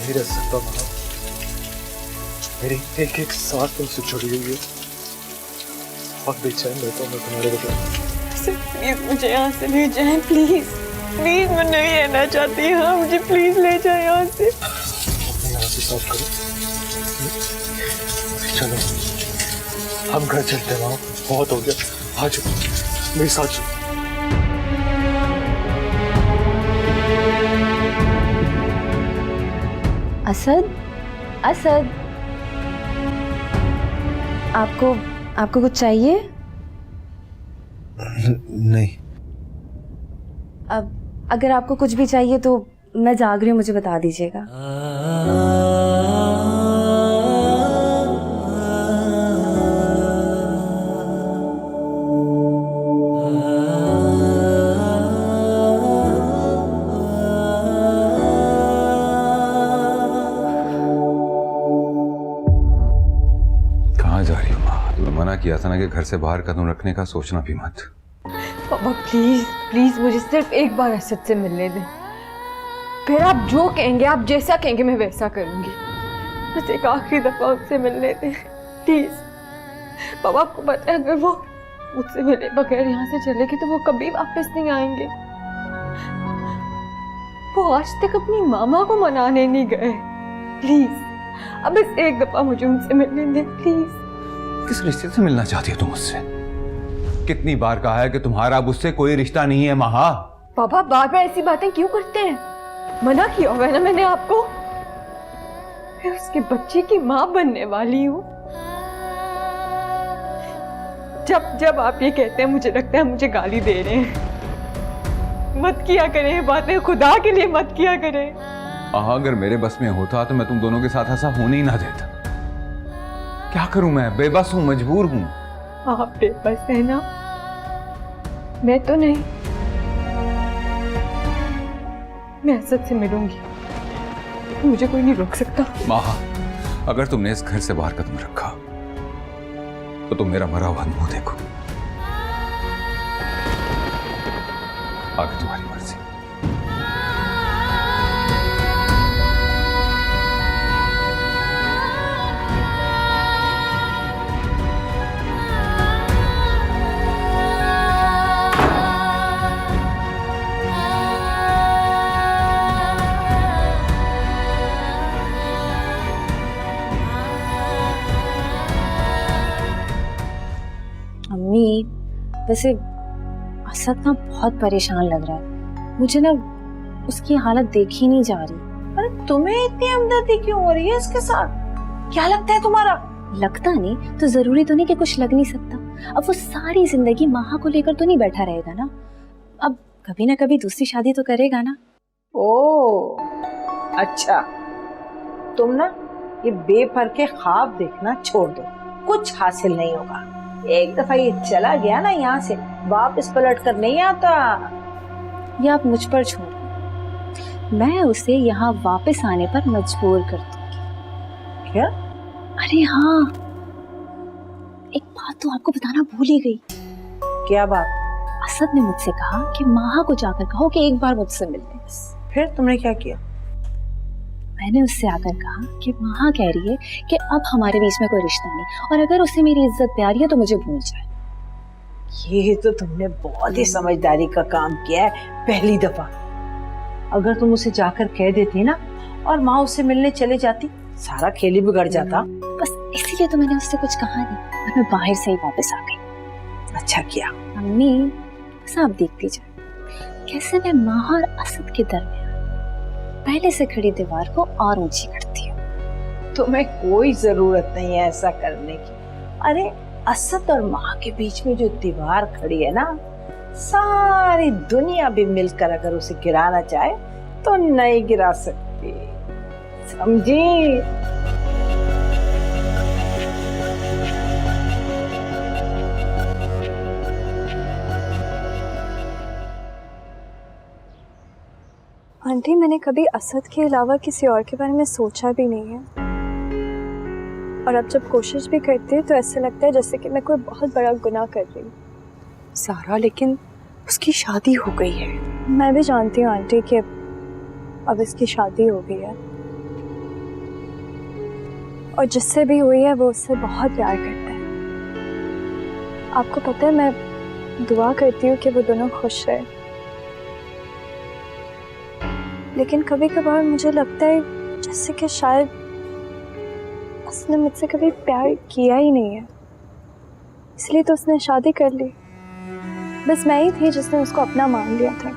नहीं रह सकता माँ, मेरी एक एक सांस तुमसे जुड़ी हुई है। बहुत बेचैन रहता हूँ मैं तुम्हारे बगैर। प्लीज मुझे यहाँ से ले जाएं, प्लीज प्लीज, मैं नहीं रहना चाहती यहाँ, मुझे प्लीज ले जाए यहाँ से। अपने यहाँ से साफ करो। चलो हम घर चलते हैं माँ, बहुत हो गया। आज मेरे साथ चलो। असद, असद, आपको कुछ चाहिए? नहीं। अब अगर आपको कुछ भी चाहिए तो मैं जाग रही हूँ, मुझे बता दीजिएगा। कहाँ जा रही हो माँ? तुम्हें मना किया था ना कि घर से बाहर कदम रखने का सोचना भी मत। पापा प्लीज प्लीज मुझे सिर्फ एक बार असद से मिलने दें, फिर आप जो कहेंगे, आप जैसा कहेंगे मैं वैसा करूंगी। बस एक आखिरी दफा उससे मिलने दें प्लीज। पापा आपको पता है अगर वो मुझसे मिले बगैर यहाँ से चले गए तो वो कभी वापस नहीं आएंगे। वो आज तक अपनी मामा को मनाने नहीं गए। प्लीज अब बस एक दफा मुझे उनसे मिलने दें प्लीज। किस रिश्ते से मिलना चाहती हो तुम मुझसे? कितनी बार कहा है कि तुम्हारा अब उससे कोई रिश्ता नहीं है महा। पापा बार बार ऐसी बातें क्यों करते हैं? मना किया हुआ है ना मैंने आपको। मैं उसके बच्चे की माँ बनने वाली हूँ। जब जब आप ये कहते हैं मुझे लगता है मुझे गाली दे रहे हैं। मत किया करें बातें, खुदा के लिए मत किया करें। अगर मेरे बस में होता तो मैं तुम दोनों के साथ ऐसा होने ही ना देता। क्या करूं मैं? बेबस हूं, मजबूर हूं। आप बेबस है ना, मैं तो नहीं। मैं असद से मिलूंगी, मुझे कोई नहीं रोक सकता। माहा, अगर तुमने इस घर से बाहर कदम रखा तो तुम मेरा मरा हुआ मुंह देखो। आगे तुम्हारी मर्जी। अम्मी, वैसे असद ना बहुत परेशान लग रहा है। मुझे ना उसकी हालत देखी नहीं जा रही। अरे तुम्हें इतनी हमदर्दी क्यों हो रही है इसके साथ? क्या लगता है तुम्हारा? लगता नहीं तो जरूरी तो नहीं कि कुछ लग नहीं सकता। अब वो सारी जिंदगी माहा को लेकर तो नहीं बैठा रहेगा ना। अब कभी ना कभी दूसरी शादी तो करेगा ना। ओ अच्छा, तुम ना ये बेफरके ख्वाब देखना छोड़ दो, कुछ हासिल नहीं होगा। एक दफा ये चला गया ना यहाँ से, वापस पलट कर नहीं आता। ये आप मुझ पर छोड़, मैं उसे यहाँ वापस आने पर मजबूर कर दूंगी। क्या? अरे हाँ, एक बात तो आपको बताना भूल ही गई। क्या बात? असद ने मुझसे कहा कि माहा को जाकर कहो कि एक बार मुझसे मिल ले। फिर तुमने क्या किया? मैंने उससे आकर कहा कि माहा कह रही है कि अब हमारे बीच में कोई रिश्ता नहीं, और अगर उसे मेरी इज्जत प्यारी है तो मुझे भूल जाए। ये तो तुमने बहुत ही समझदारी का काम किया है पहली दफा। अगर तुम उसे जाकर कह देती ना और माँ उससे मिलने चले जाती, सारा खेल ही बिगड़ जाता। बस इसीलिए तो मैंने उससे कुछ कहा नहीं और मैं बाहर से ही वापस आ गई। अच्छा किया। अम्मी, बस आप देखती जाए कैसे मैं माहा और असद के दरमियान पहले से खड़ी दीवार को और ऊंची करती हूँ। तुम्हें कोई जरूरत नहीं है ऐसा करने की। अरे असद और माँ के बीच में जो दीवार खड़ी है ना, सारी दुनिया भी मिलकर अगर उसे गिराना चाहे तो नहीं गिरा सकती, समझी? आंटी, मैंने कभी असद के अलावा किसी और के बारे में सोचा भी नहीं है, और अब जब कोशिश भी करती है तो ऐसा लगता है जैसे कि मैं कोई बहुत बड़ा गुनाह कर रही हूँ। सारा, लेकिन उसकी शादी हो गई है। मैं भी जानती हूँ आंटी कि अब इसकी शादी हो गई है, और जिससे भी हुई है वो उससे बहुत प्यार करता है। आपको पता है, मैं दुआ करती हूँ कि वो दोनों खुश रहे, लेकिन कभी कभार मुझे लगता है जैसे कि शायद उसने मुझसे कभी प्यार किया ही नहीं है, इसलिए तो उसने शादी कर ली। बस मैं ही थी जिसने उसको अपना मान लिया था।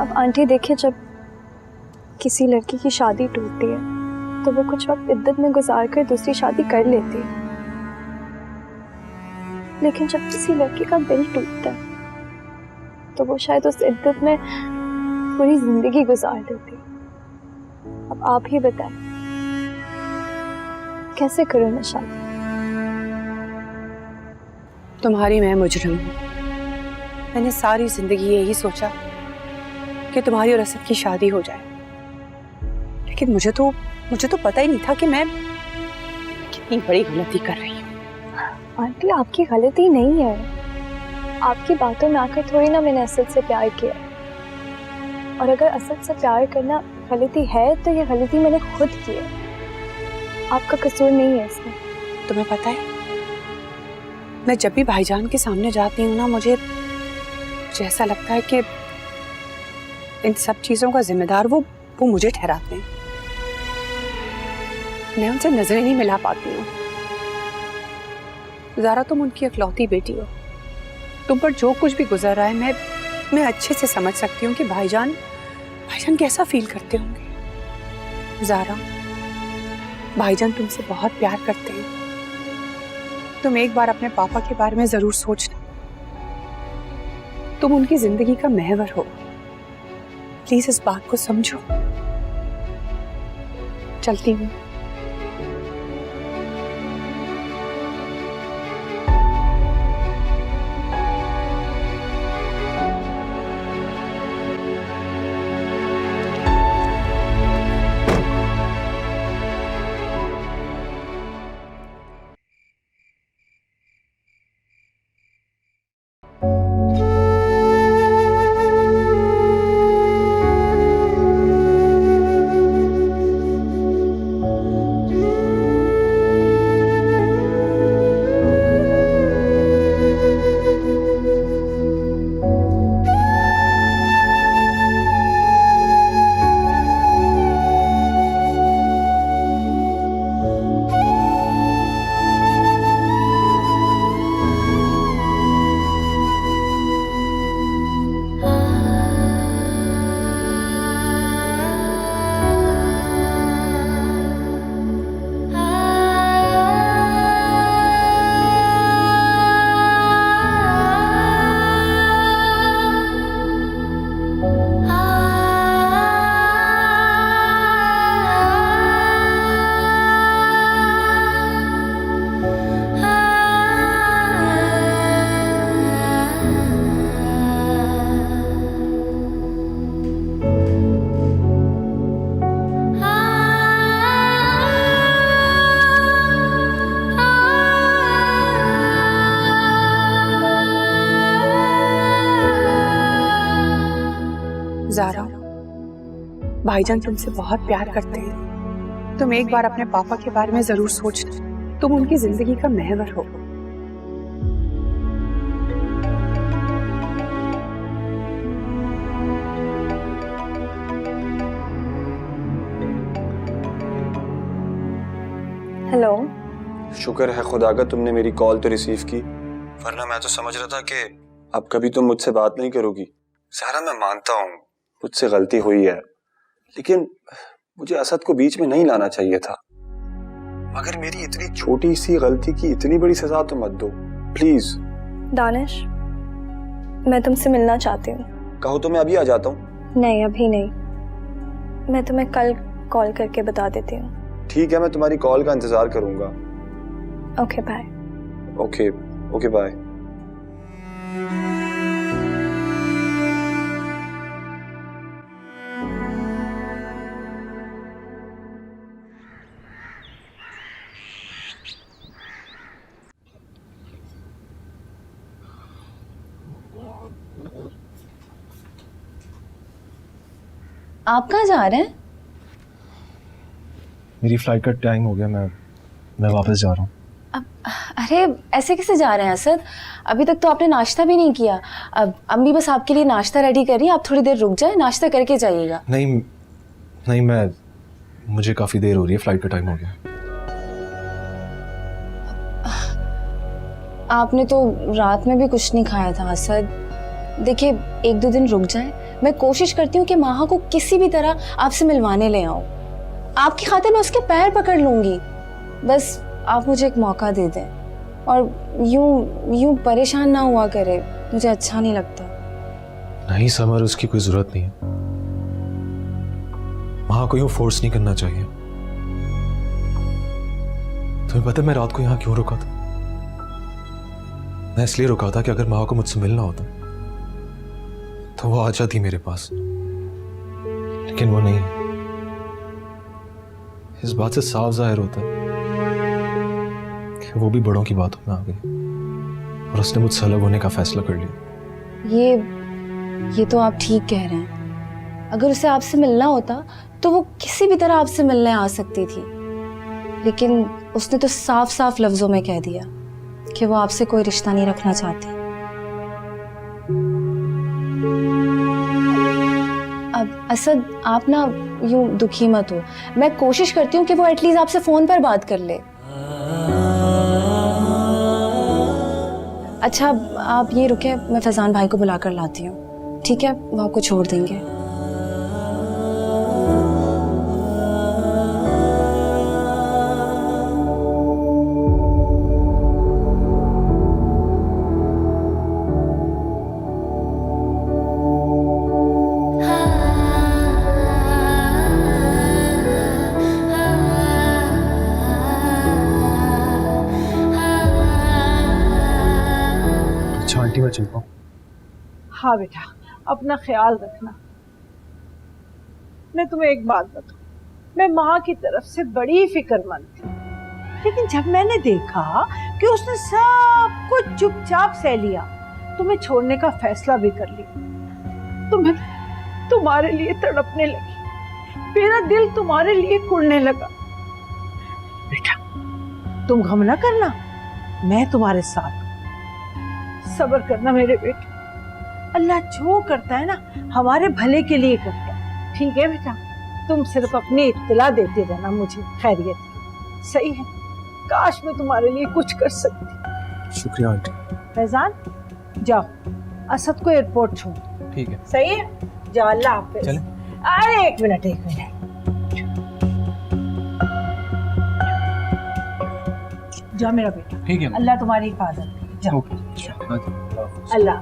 अब आंटी देखिए, जब किसी लड़की की शादी टूटती है तो वो कुछ वक्त इद्दत में गुजार कर दूसरी शादी कर लेती है, लेकिन जब किसी लड़की का दिल टूटता है तो वो शायद उस इद्दत में पूरी जिंदगी गुजार देती है। अब आप ही बताएं, कैसे करूं मैं शादी? तुम्हारी मैं मुजरिम हूँ। मैंने सारी जिंदगी यही सोचा कि तुम्हारी और असद की शादी हो जाए, लेकिन मुझे तो पता ही नहीं था कि मैं कितनी बड़ी गलती कर रही हूँ। आंटी, आपकी गलती नहीं है। आपकी बातों में आकर थोड़ी ना मैंने असद से प्यार किया, और अगर असद से प्यार करना गलती है तो ये गलती मैंने खुद की है, आपका कसूर नहीं है इसमें। तुम्हें पता है, मैं जब भी भाईजान के सामने जाती हूँ ना, मुझे ऐसा लगता है कि इन सब चीजों का जिम्मेदार वो मुझे ठहराते हैं। मैं उनसे नजरें नहीं मिला पाती हूँ। ज़ारा, तुम उनकी इकलौती बेटी हो, तुम पर जो कुछ भी गुजर रहा है मैं अच्छे से समझ सकती हूँ कि भाईजान कैसा फील करते होंगे। ज़ारा, भाईजान तुमसे बहुत प्यार करते हैं। तुम एक बार अपने पापा के बारे में जरूर सोचना। तुम उनकी जिंदगी का महवर हो, प्लीज इस बात को समझो। चलती हूँ। ज़ारा, भाईजान तुमसे बहुत प्यार करते हैं। तुम एक बार अपने पापा के बारे में जरूर सोचना। तुम उनकी जिंदगी का महवर हो। हेलो। शुक्र है खुदा का तुमने मेरी कॉल तो रिसीव की, वरना मैं तो समझ रहा था कि अब कभी तुम मुझसे बात नहीं करोगी। ज़ारा, मैं मानता हूँ मुझसे गलती हुई है, लेकिन मुझे असद को बीच में नहीं लाना चाहिए था। मगर मेरी इतनी छोटी सी गलती की इतनी बड़ी सजा तो मत दो प्लीज। दानिश, मैं तुमसे मिलना चाहती हूँ। कहो तो मैं अभी आ जाता हूँ। नहीं, अभी नहीं, मैं तुम्हें कल कॉल करके बता देती हूँ। ठीक है, मैं तुम्हारी कॉल का इंतजार करूंगा। Okay bye. Okay okay bye. आप कहाँ जा रहे हैं? मेरी फ्लाइट का टाइम हो गया, मैं वापस जा रहा हूँ। अरे ऐसे कैसे जा रहे हैं असद? अभी तक तो आपने नाश्ता भी नहीं किया। अब अम्मी बस आपके लिए नाश्ता रेडी कर रही है, आप थोड़ी देर रुक जाए, नाश्ता करके जाइएगा। नहीं, मुझे काफ़ी देर हो रही है, फ्लाइट का टाइम हो गया। आपने तो रात में भी कुछ नहीं खाया था असद। देखिए 1-2 दिन रुक जाए, मैं कोशिश करती हूँ कि माहा को किसी भी तरह आपसे मिलवाने ले आऊँ। आपकी खातिर मैं उसके पैर पकड़ लूंगी, बस आप मुझे एक मौका दे दें। और यूं परेशान ना हुआ करे, मुझे अच्छा नहीं लगता। नहीं समर, उसकी कोई जरूरत नहीं है। माँ को यूं फोर्स नहीं करना चाहिए। तुम्हें पता है मैं रात को यहाँ क्यों रुका था? मैं इसलिए रुका था कि अगर माँ को मुझसे मिलना होता तो वो आ जाती मेरे पास, लेकिन वो नहीं। इस बात से साफ जाहिर होता है कि वो भी बड़ों की बातों में आ गई और उसने मुझसे अलग होने का फैसला कर लिया। ये तो आप ठीक कह रहे हैं। अगर उसे आपसे मिलना होता तो वो किसी भी तरह आपसे मिलने आ सकती थी, लेकिन उसने तो साफ साफ लफ्जों में कह दिया कि वो आपसे कोई रिश्ता नहीं रखना चाहती। अब असद आप ना यूं दुखी मत हो, मैं कोशिश करती हूँ कि वो एटलीस्ट आपसे फोन पर बात कर ले। अच्छा आप ये रुके, मैं फैजान भाई को बुला कर लाती हूँ, ठीक है? वो आपको छोड़ देंगे। अच्छा आंटी, मैं चलता हूँ। हाँ बेटा, अपना ख्याल रखना। मैं तुम्हें एक बात बताऊं, मैं माँ की तरफ से बड़ी फिक्रमंद थी, लेकिन जब मैंने देखा कि उसने सब कुछ चुपचाप सह लिया, तुम्हें छोड़ने का फैसला भी कर लिया, तो मैं तुम्हारे लिए तड़पने लगी। मेरा दिल तुम्हारे लिए कुड़ने लगा। बेटा तुम गम ना करना, मैं तुम्हारे साथ हूं। सब्र करना मेरे बेटे, अल्लाह जो करता है ना हमारे भले के लिए करता है। ठीक है बेटा, तुम सिर्फ अपनी इत्तला देते रहना मुझे खैरियत की। सही है, काश मैं तुम्हारे लिए कुछ कर सकती। शुक्रिया आंटी। फैजान जाओ, असद को एयरपोर्ट छोड़। ठीक है, सही है, जाओ, अल्लाह हाफिज। चलें? अरे एक मिनट। जाओ मेरा बेटा, ठीक है। अल्लाह तुम्हारी हिफाजत करे। जाओ अल्लाह।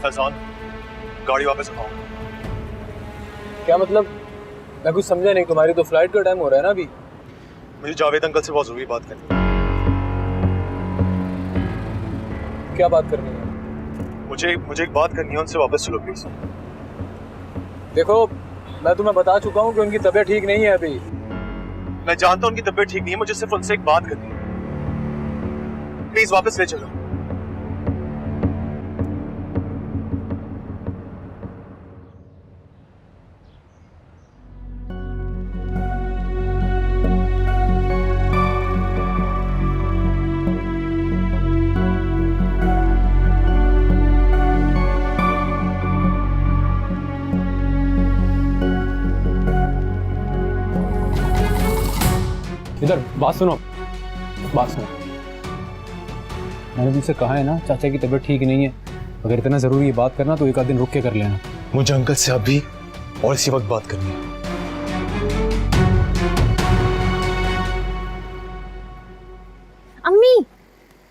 फैजान, गाड़ी वापस उठाओ। क्या मतलब? मैं कुछ समझा नहीं। तुम्हारी तो फ्लाइट का टाइम हो रहा है ना अभी। मुझे जावेद अंकल से बहुत जरूरी बात करनी है। क्या बात करनी है? मुझे एक बात करनी है उनसे। वापस चलो प्लीज। देखो मैं तुम्हें बता चुका हूँ कि उनकी तबीयत ठीक नहीं है अभी। मैं जानता हूँ उनकी तबीयत ठीक नहीं है, मुझे सिर्फ उनसे एक बात करनी है। प्लीज वापस ले चलो। इधर बात सुनो, बात सुनो। मैंने तुमसे कहा है ना चाचा की तबीयत ठीक नहीं है, अगर इतना जरूरी है बात करना तो एक आध दिन रुक के कर लेना। मुझे अंकल से अभी और इसी वक्त बात करनी है। अम्मी,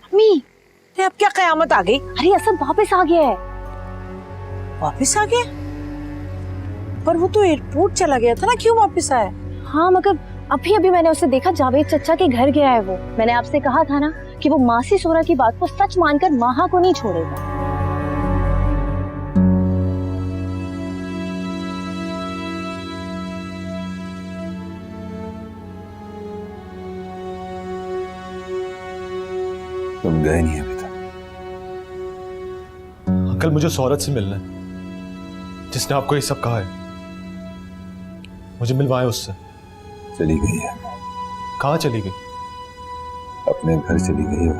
अम्मी, अरे अब क्या कयामत आ गई? अरे असद वापस आ गया है। वापस आ गया? पर वो तो एयरपोर्ट चला गया था ना, क्यों वापस आया? हाँ मगर अभी अभी मैंने उसे देखा, जावेद चचा के घर गया है वो। मैंने आपसे कहा था ना कि वो मासी सोरा की बात को सच मानकर माहा को नहीं छोड़ेगा। तुम गए नहीं अभी तक? अंकल मुझे सौरत से मिलना है, जिसने आपको ये सब कहा है। मुझे मिलवाए उससे। चली गई है। कहाँ चली गई? अपने घर चली गई है।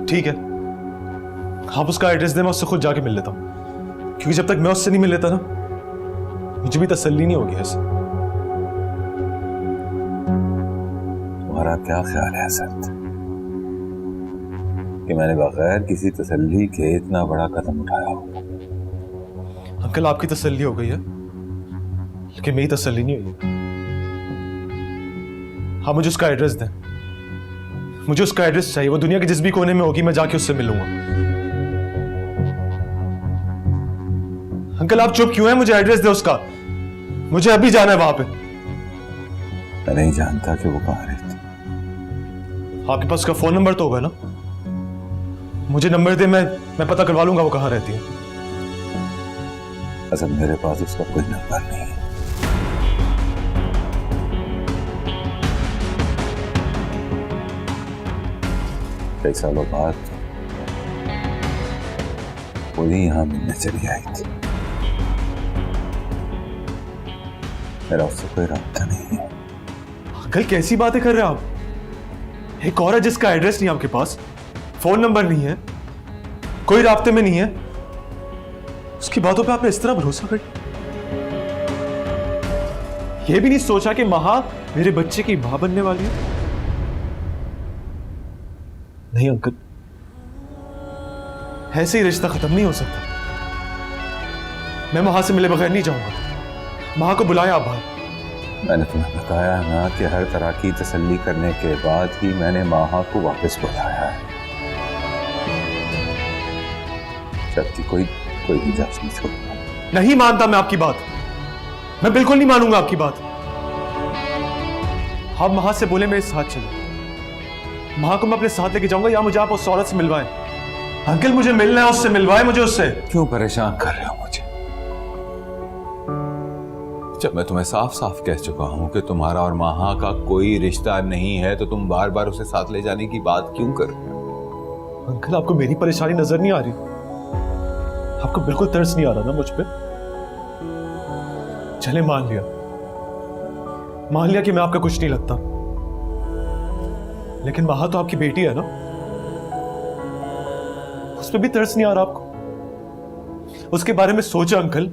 ठीक है, आप उसका एड्रेस दें, मैं उससे खुद जाके मिल लेता हूँ, क्योंकि जब तक मैं उससे नहीं मिल लेता ना मुझे भी तसल्ली नहीं होगी ऐसे। तुम्हारा क्या ख्याल है असद कि मैंने बगैर किसी तसल्ली के इतना बड़ा कदम उठाया हो? अंकल आपकी तसल्ली हो गई है, लेकिन मेरी तसल्ली नहीं हुई। आप मुझे उसका एड्रेस दें, मुझे उसका एड्रेस चाहिए। वो दुनिया के जिस भी कोने में होगी मैं जाके उससे मिलूंगा। अंकल आप चुप क्यों हैं? मुझे एड्रेस दे उसका, मुझे अभी जाना है वहां पे। मैं नहीं जानता कि वो कहाँ रहती। आपके पास उसका फोन नंबर तो होगा ना? मुझे नंबर दे, मैं पता करवा लूंगा वो कहाँ रहती है। असद मेरे पास उसका कोई नंबर नहीं है। कई सालों बाद वो ही यहाँ मिलने चली आई थी। मेरा उससे कोई रास्ता नहीं है। अंकल कैसी बातें कर रहे हैं आप? एक और है जिसका एड्रेस नहीं आपके पास, फोन नंबर नहीं है, कोई रास्ते में नहीं है, उसकी बातों पे आपने इस तरह भरोसा कर? ये भी नहीं सोचा कि महा मेरे बच्चे की मां बनने वाली है? नहीं अंकल, ऐसे ही रिश्ता खत्म नहीं हो सकता। मैं महा से मिले बगैर नहीं जाऊंगा। महा को बुलाया आप बाहर। मैंने तुम्हें बताया ना कि हर तरह की तसल्ली करने के बाद ही मैंने माहा को वापस बुलाया है। जबकि कोई गुंजाइश नहीं छोड़ता। नहीं मानता मैं आपकी बात, मैं बिल्कुल नहीं मानूंगा आपकी बात। आप महा से बोले मेरे साथ चलो, महा को मैं अपने साथ लेके जाऊंगा, या मुझे आप उस औरत से मिलवाएं। अंकल मुझे मिलना है उससे, मिलवाएं मुझे उससे। क्यों परेशान कर रहे हो मुझे? जब मैं तुम्हें साफ साफ कह चुका हूं कि तुम्हारा और माहा का कोई रिश्ता नहीं है, तो तुम बार बार उसे साथ ले जाने की बात क्यों कर रहे हो? अंकल आपको मेरी परेशानी नजर नहीं आ रही? आपको बिल्कुल तरस नहीं आ रहा ना मुझ पे? चले मान लिया कि मैं आपका कुछ नहीं लगता, लेकिन महा तो आपकी बेटी है ना, उस पर भी तरस नहीं आ रहा आपको? उसके बारे में सोचे अंकल,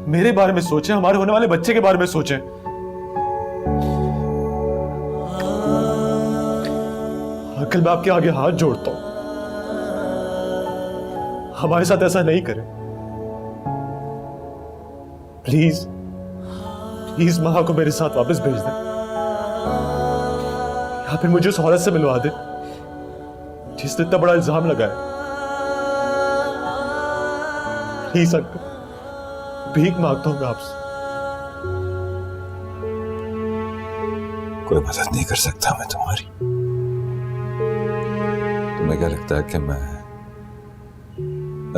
मेरे बारे में सोचे, हमारे होने वाले बच्चे के बारे में सोचे। अंकल मैं आपके आगे हाथ जोड़ता हूं, हमारे साथ ऐसा नहीं करें प्लीज। प्लीज महा को मेरे साथ वापस भेज दे, या फिर मुझे उस औरत से मिलवा दे जिसने इतना बड़ा इल्जाम लगाया। प्लीज अंकल, भीख मांगता हूं मैं आपसे। कोई मदद नहीं कर सकता मैं तुम्हारी। तुम्हें क्या लगता है कि मैं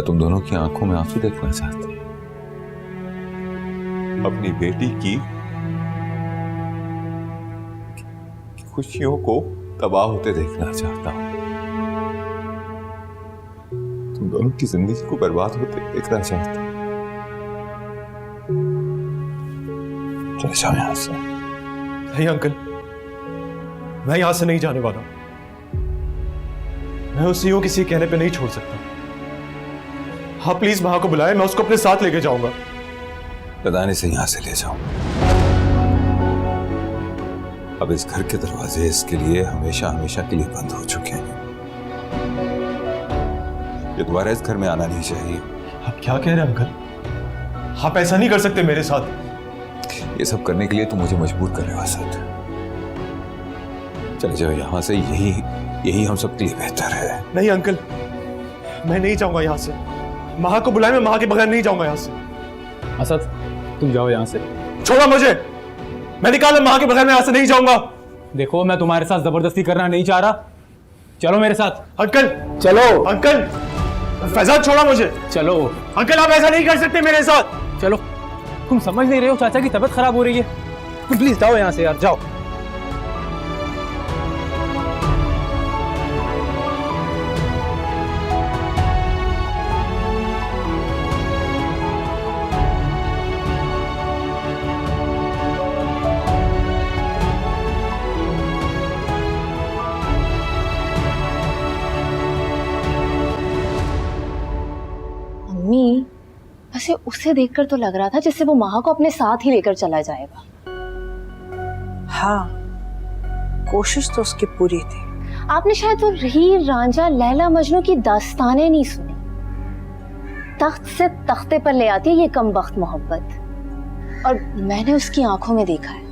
तुम दोनों की आंखों में आंसू देखना चाहता हूं? अपनी बेटी की खुशियों को तबाह होते देखना चाहता हूं। तुम दोनों की जिंदगी को बर्बाद होते देखना चाहता हूं। चले जाओ यहां से। नहीं अंकल, मैं यहां से नहीं जाने वाला। मैं उसे यूं किसी कहने पे नहीं छोड़ सकता। हाँ प्लीज महा को बुलाए, मैं उसको अपने साथ लेके जाऊंगा। बताने से यहां से ले जाओ। अब इस घर के दरवाजे इसके लिए हमेशा हमेशा के लिए बंद हो चुके हैं। ये दोबारा इस घर में आना नहीं चाहिए। आप क्या कह रहे हैं अंकल? आप ऐसा नहीं कर सकते मेरे साथ। ये सब करने के लिए तुम मुझे मजबूर कर रहे हो असद। चले जाओ यहाँ से, यही हम सब के लिए बेहतर है। नहीं अंकल, मैं नहीं जाऊंगा यहाँ से। माँ को बुलाए, मैं माँ के बगैर नहीं जाऊंगा यहाँ से। असद तुम जाओ यहाँ से। छोड़ो मुझे, मैंने कहा माँ के बगैर मैं यहाँ से नहीं जाऊंगा। देखो मैं तुम्हारे साथ जबरदस्ती करना नहीं चाह रहा, चलो मेरे साथ। अंकल चलो। अंकल, फैजान छोड़ा मुझे। चलो अंकल, आप ऐसा नहीं कर सकते मेरे साथ। चलो। तुम समझ नहीं रहे हो, चाचा की तबीयत खराब हो रही है। तुम प्लीज जाओ यहाँ से यार, जाओ। अम्मी, वैसे उसे देखकर तो लग रहा था जैसे वो माँ को अपने साथ ही लेकर चला जाएगा। हाँ, कोशिश तो उसकी पूरी थी। आपने शायद वो हीर रांझा लैला मजनू की दास्तानें नहीं सुनी। तख्त से तख्ते पर ले आती है ये कमबख्त मोहब्बत। और मैंने उसकी आंखों में देखा है,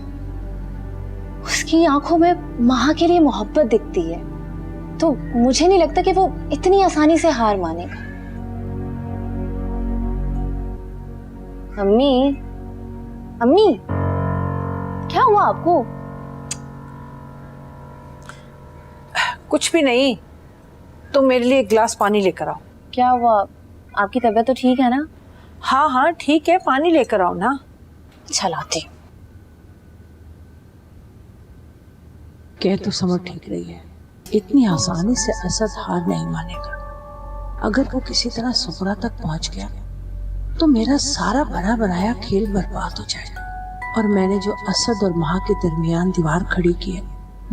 उसकी आंखों में माँ के लिए मोहब्बत दिखती है। तो मुझे नहीं लगता कि वो इतनी आसानी से हार मानेगा। अम्मी, अम्मी, क्या हुआ आपको? कुछ भी नहीं, तुम मेरे लिए एक गिलास पानी लेकर आओ। क्या हुआ? आपकी तबीयत तो ठीक है ना? हाँ हाँ ठीक है, पानी लेकर आओ ना। चलाती हूँ। कह तो समझ ठीक रही है, इतनी आसानी से असद हार नहीं मानेगा। अगर वो किसी तरह सुपरा तक पहुंच गया तो मेरा सारा बना बनाया खेल बर्बाद हो जाएगा। और मैंने जो असद और माँ के दरमियान दीवार खड़ी की है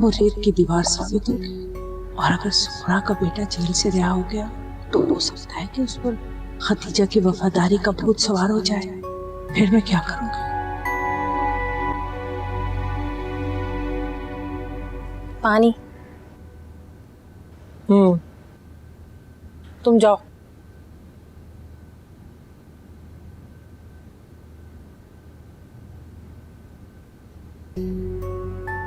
वो रेत की दीवार साबित होगी। और अगर सुपरा का बेटा जेल से रिहा हो गया तो हो सकता है कि उस पर खदीजा की वफादारी का भूत सवार हो जाए। फिर मैं क्या करूंगी? पानी। तुम जाओ।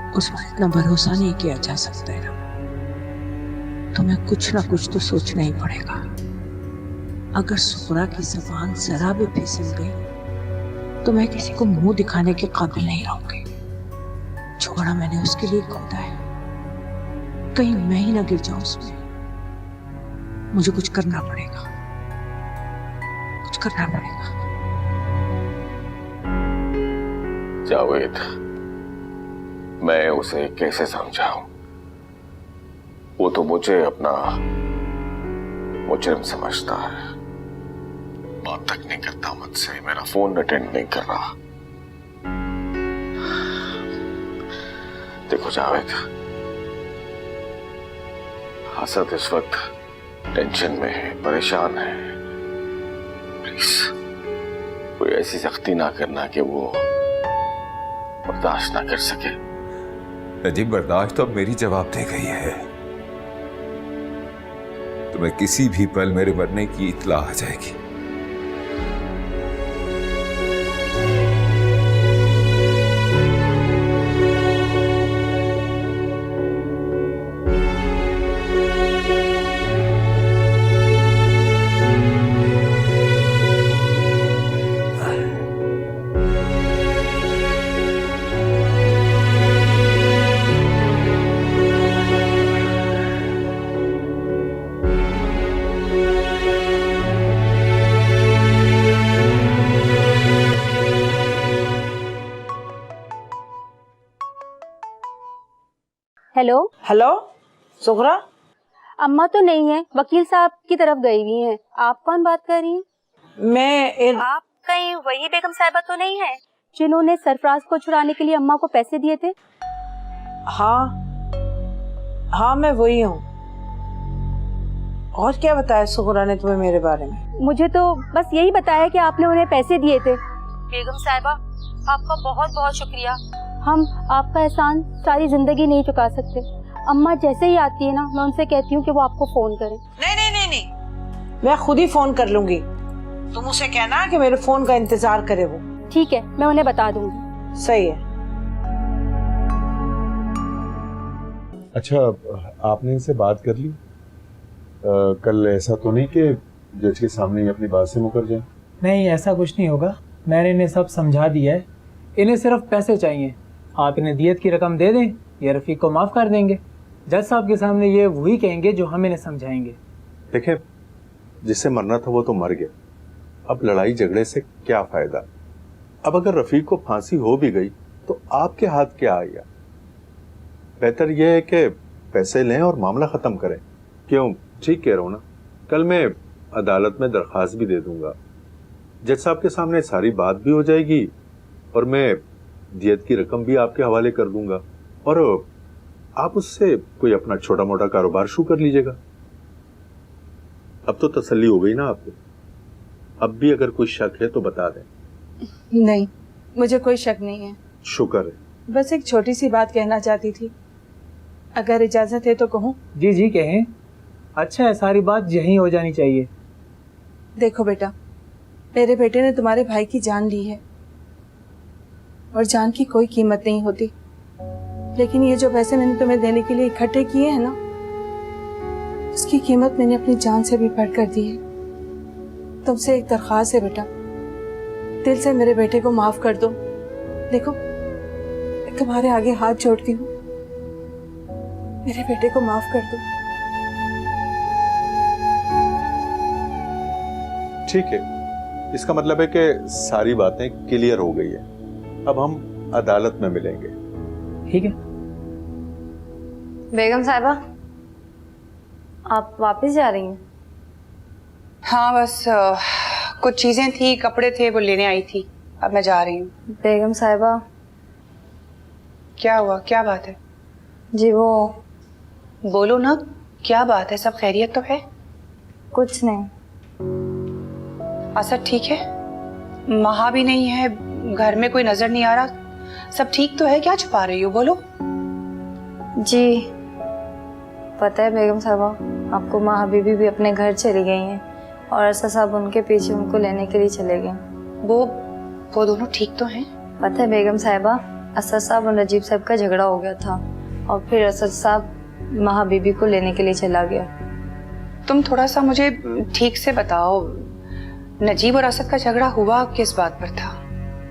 उस पर इतना भरोसा नहीं किया जा सकता है ना। तुम्हें कुछ ना कुछ तो सोचना ही पड़ेगा। अगर सुपरा की ज़बान जरा भी फिसल गई तो मैं किसी को मुंह दिखाने के काबिल नहीं रहूंगी। छोड़ा मैंने उसके लिए खोदा है, कहीं मैं ही ना गिर जाऊं उसमें। मुझे कुछ करना पड़ेगा, कुछ करना पड़ेगा। जावेद, मैं उसे कैसे समझाऊं? वो तो मुझे अपना मुजरिम समझता है। बात तक नहीं करता मुझसे, मेरा फोन अटेंड नहीं कर रहा। देखो जावेद, असद इस वक्त टेंशन में है, परेशान है। प्लीज कोई ऐसी सख्ती ना करना कि वो बर्दाश्त ना कर सके। अजीब बर्दाश्त तो अब मेरी जवाब दे गई है। तुम्हें किसी भी पल मेरे मरने की इत्ला आ जाएगी। Hello hello Sughra. अम्मा तो नहीं है, वकील साहब की तरफ गई हुई हैं। आप कौन बात कर रही हैं? आप कहीं वही बेगम साहिबा तो नहीं है जिन्होंने सरफराज को छुड़ाने के लिए अम्मा को पैसे दिए थे? हाँ मैं वही हूँ। और क्या बताया सुगरा ने तुम्हें मेरे बारे में? मुझे तो बस यही बताया कि आपने उन्हें पैसे दिए थे। बेगम साहिबा आपका बहुत बहुत शुक्रिया, हम आपका एहसान सारी जिंदगी नहीं चुका सकते। अम्मा जैसे ही आती है ना, मैं उनसे कहती हूँ कि वो आपको फोन करें। नहीं, मैं खुद ही फोन कर लूंगी। तुम उसे कहना कि मेरे फोन का इंतजार करे वो। ठीक है, मैं उन्हें बता दूंगी। सही है। अच्छा, आपने इनसे बात कर ली? कल ऐसा तो नहीं कि जज के सामने ही अपनी बात से मुकर जाए? नहीं, ऐसा कुछ नहीं होगा। मैंने इन्हें सब समझा दिया है। इन्हें सिर्फ पैसे चाहिए। आप इन्हें दियत की रकम दे दें, ये रफ़ीक को माफ़ कर देंगे। जज साहब के सामने ये वही कहेंगे जो हम इन्हें समझाएंगे। देखिए, जिससे मरना था वो तो मर गया। अब लड़ाई झगड़े से क्या फायदा? अब अगर रफ़ीक को फांसी हो भी गई तो आपके हाथ क्या आएगा? बेहतर यह है कि पैसे लें और मामला खत्म करें। क्यों? ठीक कह रहा हूं ना। कल मैं अदालत में दरखास्त भी दे दूंगा, जज साहब के सामने सारी बात भी हो जाएगी और मैं दियत की रकम भी आपके हवाले कर दूंगा और आप उससे कोई अपना छोटा मोटा कारोबार शुरू कर लीजिएगा। अब तो तसल्ली हो गई ना आपको? अब भी अगर कोई शक है तो बता दें। नहीं, मुझे कोई शक नहीं है। शुक्र है। बस एक छोटी सी बात कहना चाहती थी, अगर इजाजत है तो कहूँ? जी जी कहें। अच्छा है, सारी बात यहीं हो जानी चाहिए। देखो बेटा, मेरे बेटे ने तुम्हारे भाई की जान ली है और जान की कोई कीमत नहीं होती, लेकिन ये जो पैसे मैंने तुम्हें देने के लिए इकट्ठे किए हैं ना, उसकी कीमत मैंने अपनी जान से भी बढ़कर दी है। तुमसे एक दरख्वास्त है बेटा, दिल से मेरे बेटे को माफ कर दो। देखो, मैं तुम्हारे आगे हाथ जोड़ती हूँ, मेरे बेटे को माफ कर दो। ठीक है, इसका मतलब है कि सारी बातें क्लियर हो गई है। अब हम अदालत में मिलेंगे। ठीक है। बेगम साहिबा, आप वापस जा रही हैं? हाँ, बस कुछ चीजें थी, कपड़े थे, वो लेने आई थी। अब मैं जा रही हूँ। बेगम साहिबा। क्या हुआ? क्या बात है? जी वो बोलो ना, क्या बात है? सब खैरियत तो है? कुछ नहीं। असद ठीक है? महा भी नहीं है, घर में कोई नजर नहीं आ रहा, सब ठीक तो है? क्या छुपा रही हो, बोलो। जी पता है बेगम साहिबा, आपको माँ हबीबी भी अपने घर चली गई हैं और असद साहब उनके पीछे उनको लेने के लिए चले गए। वो दोनों ठीक तो हैं? पता है बेगम साहिबा, असद साहब और नजीब साहब का झगड़ा हो गया था और फिर असद साहब माँ हबीबी को लेने के लिए चला गया। तुम थोड़ा सा मुझे ठीक से बताओ, नजीब और असद का झगड़ा हुआ किस बात पर था?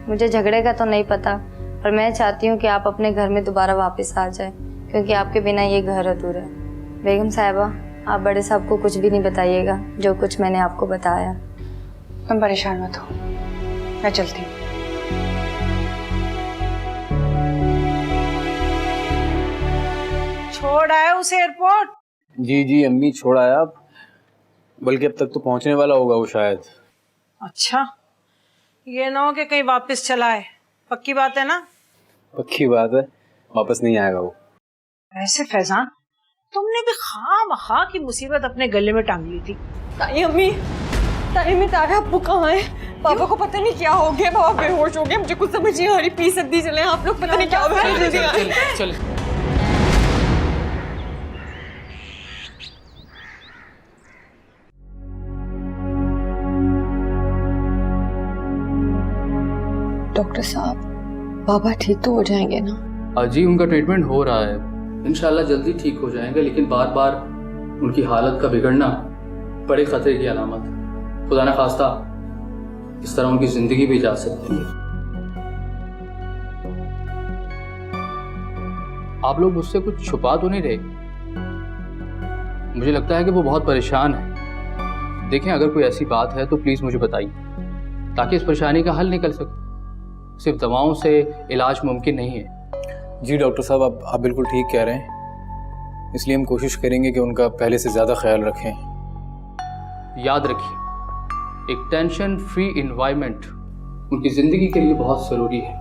मुझे झगड़े का तो नहीं पता, पर मैं चाहती हूँ कि आप अपने घर में दोबारा वापस आ जाए, क्योंकि आपके बिना ये घर अधूरा है। बेगम साहिबा, आप बड़े साहब को कुछ भी नहीं बताइएगा, जो कुछ मैंने आपको बताया। तुम परेशान मत हो, मैं चलती हूँ। छोड़ आए उसे एयरपोर्ट? जी जी अम्मी, छोड़ आया। अब बल्कि अब तक तो पहुंचने वाला होगा वो शायद। अच्छा, ये ना हो कि कहीं वापस चला है। पक्की बात है ना? पक्की बात है, वापस नहीं आएगा वो। वैसे फैजान, तुमने भी खामखा की मुसीबत अपने गले में टांग ली थी। ताई अम्मी, ताई में तारा अब्बू कहाँ है? पापा को पता नहीं क्या हो गया, पापा बेहोश हो गए। मुझे कुछ समझ नहीं आ रही। प्लीज जल्दी चले, आप लोग पता नहीं क्या हो गया। जल्दी आए। डॉक्टर साहब, बाबा ठीक तो हो जाएंगे ना? जी उनका ट्रीटमेंट हो रहा है, इंशाल्लाह जल्दी ठीक हो जाएंगे, लेकिन बार बार उनकी हालत का बिगड़ना बड़े खतरे की अलामत। खुदा न खास्ता इस तरह उनकी जिंदगी भी जा सकती है। आप लोग मुझसे कुछ छुपा तो नहीं रहे? मुझे लगता है कि वो बहुत परेशान है। देखें, अगर कोई ऐसी बात है तो प्लीज मुझे बताइए, ताकि इस परेशानी का हल निकल सके। सिर्फ दवाओं से इलाज मुमकिन नहीं है। जी डॉक्टर साहब, आप बिल्कुल ठीक कह रहे हैं, इसलिए हम कोशिश करेंगे कि उनका पहले से ज़्यादा ख्याल रखें। याद रखिए, एक टेंशन फ्री एनवायरनमेंट उनकी ज़िंदगी के लिए बहुत ज़रूरी है।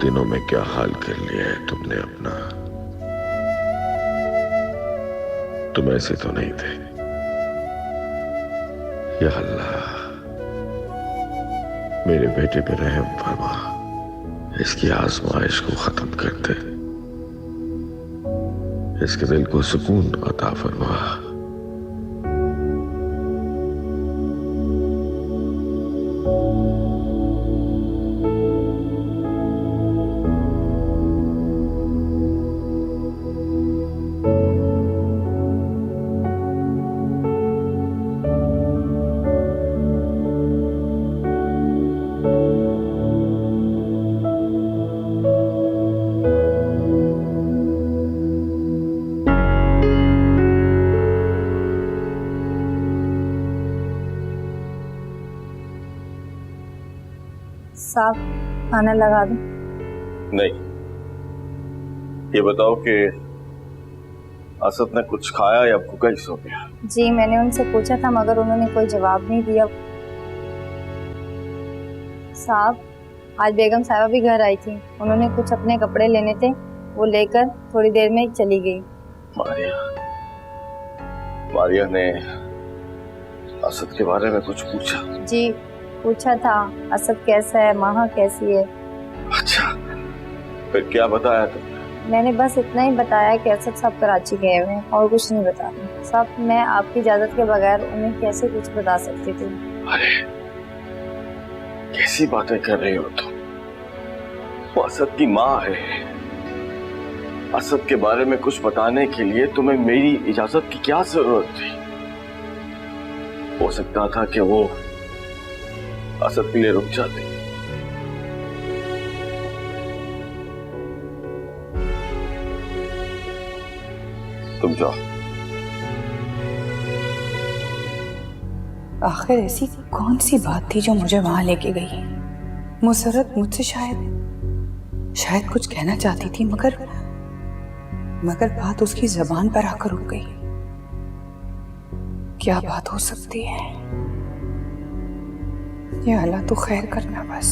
दिनों में क्या हाल कर लिया है तुमने अपना। तुम ऐसे तो नहीं थे। या अल्लाह, मेरे बेटे पे रहम फरमा, इसकी आजमाइश को खत्म कर दे, इसके दिल को सुकून अता फरमा। साहब खाना लगा दूं? नहीं, ये बताओ कि असद ने कुछ खाया या भूखा ही सो गया? जी मैंने उनसे पूछा था मगर उन्होंने कोई जवाब नहीं दिया। साहब आज बेगम साहिबा भी घर आई थी, उन्होंने कुछ अपने कपड़े लेने थे, वो लेकर थोड़ी देर में चली गई। मारिया ने असद के बारे में कुछ पूछा? जी पूछा था, असद कैसा है, माहा कैसी है। अच्छा, फिर क्या बताया तुमने? मैंने बस इतना ही बताया कि असद साहब कराची गए हुए हैं और कुछ नहीं बताया। साहब मैं आपकी इजाजत के बगैर उन्हें कैसे कुछ बता सकती थी। अरे कैसी बातें कर रही हो तुम? वो असद की माँ है। असद के बारे में कुछ बताने के लिए तुम्हें मेरी इजाजत की क्या जरूरत थी? हो सकता था कि वो असद के लिए रुक जाती। तुम जाओ। आखिर ऐसी कौन सी बात थी जो मुझे वहां लेके गई? मुसरत मुझसे शायद कुछ कहना चाहती थी, मगर बात उसकी जबान पर आकर रुक गई। क्या बात हो सकती है? या अल्लाह तो खैर करना बस।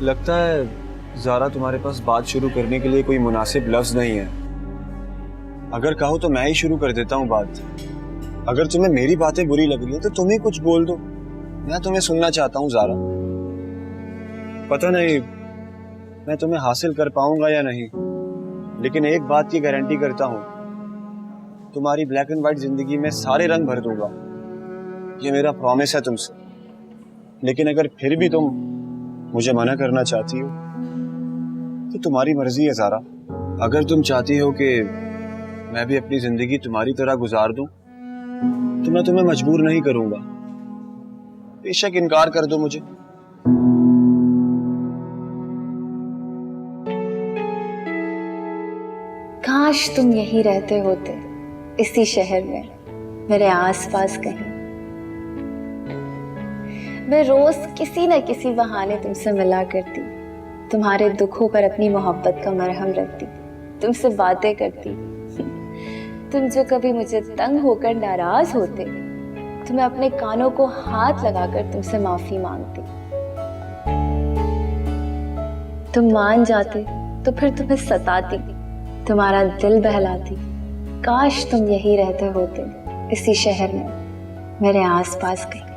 लगता है ज़ारा तुम्हारे पास बात शुरू करने के लिए कोई मुनासिब लफ्ज नहीं है। अगर कहो तो मैं ही शुरू कर देता हूँ बात। अगर तुम्हें मेरी बातें बुरी लग रही है तो तुम ही कुछ बोल दो, मैं तुम्हें सुनना चाहता हूँ ज़ारा। पता नहीं मैं तुम्हें हासिल कर पाऊंगा या नहीं, लेकिन एक बात की गारंटी करता हूं, तुम्हारी ब्लैक एंड व्हाइट जिंदगी में सारे रंग भर दूंगा। ये मेरा प्रॉमिस है तुमसे। लेकिन अगर फिर भी तुम मुझे मना करना चाहती हो तो तुम्हारी मर्जी है ज़ारा। अगर तुम चाहती हो कि मैं भी अपनी जिंदगी तुम्हारी तरह गुजार दूं तो मैं तुम्हें मजबूर नहीं करूंगा। बेशक इनकार कर दो मुझे। काश तुम यहीं रहते होते, इसी शहर में, मेरे आसपास कहीं। मैं रोज किसी न किसी बहाने तुमसे मिला करती, तुम्हारे दुखों पर अपनी मोहब्बत का मरहम रखती, तुमसे बातें करती। तुम जो कभी मुझे तंग होकर नाराज होते तो मैं अपने कानों को हाथ लगाकर तुमसे माफी मांगती। तुम मान जाते तो फिर तुम्हें सताती, तुम्हारा दिल बहलाती। काश तुम यही रहते होते, इसी शहर में, मेरे आसपास कहीं।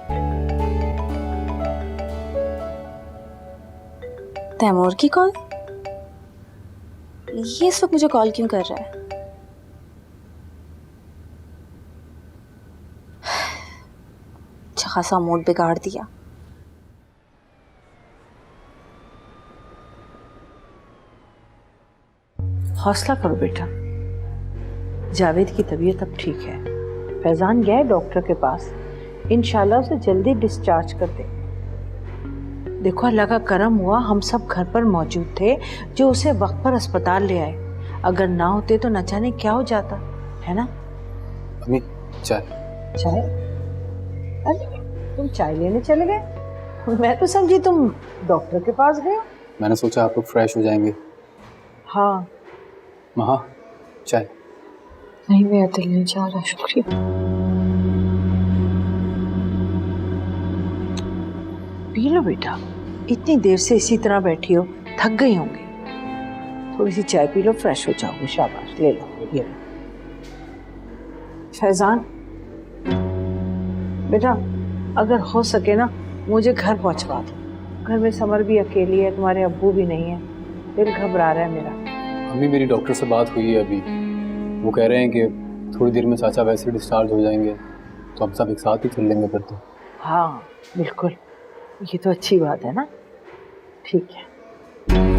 तैमूर की कॉल? ये इस वक्त मुझे कॉल क्यों कर रहा है? अच्छा खासा मूड बिगाड़ दिया। हौसला करो बेटा, जावेद की तबीयत अब ठीक है। फैजान गया डॉक्टर के पास, इंशाल्लाह उसे जल्दी डिस्चार्ज कर दे। देखो अल्लाह का करम हुआ, हम सब घर पर मौजूद थे जो उसे वक्त पर अस्पताल ले आए। अगर ना होते तो न जाने क्या हो जाता, है ना? अम्मी चाय। चाय? अरे तुम चाय लेने चले गए? मैं तो समझी तुम डॉक्टर के पास गए हो। मैंने सोचा आप लोग फ्रेश हो जाएंगे। हाँ महा चाय? नहीं, मेरा दिल नहीं चाह रहा, शुक्रिया। पी लो बेटा, इतनी देर से इसी तरह बैठी हो, थक गई होंगी। थोड़ी सी चाय पी लो, फ्रेश हो जाओगे। शाबाश, ले लो ये लो। फैजान बेटा, अगर हो सके ना मुझे घर पहुंचवा दो। घर में समर भी अकेली है, तुम्हारे अब्बू भी नहीं है, दिल घबरा रहा है मेरा। अम्मी, मेरी डॉक्टर से बात हुई है अभी, वो कह रहे हैं कि थोड़ी देर में चाचा वैसे डिस्चार्ज हो जाएंगे, तो हम सब एक साथ ही चल लेंगे फिर तो। हाँ बिल्कुल, ये तो अच्छी बात है ना। ठीक है।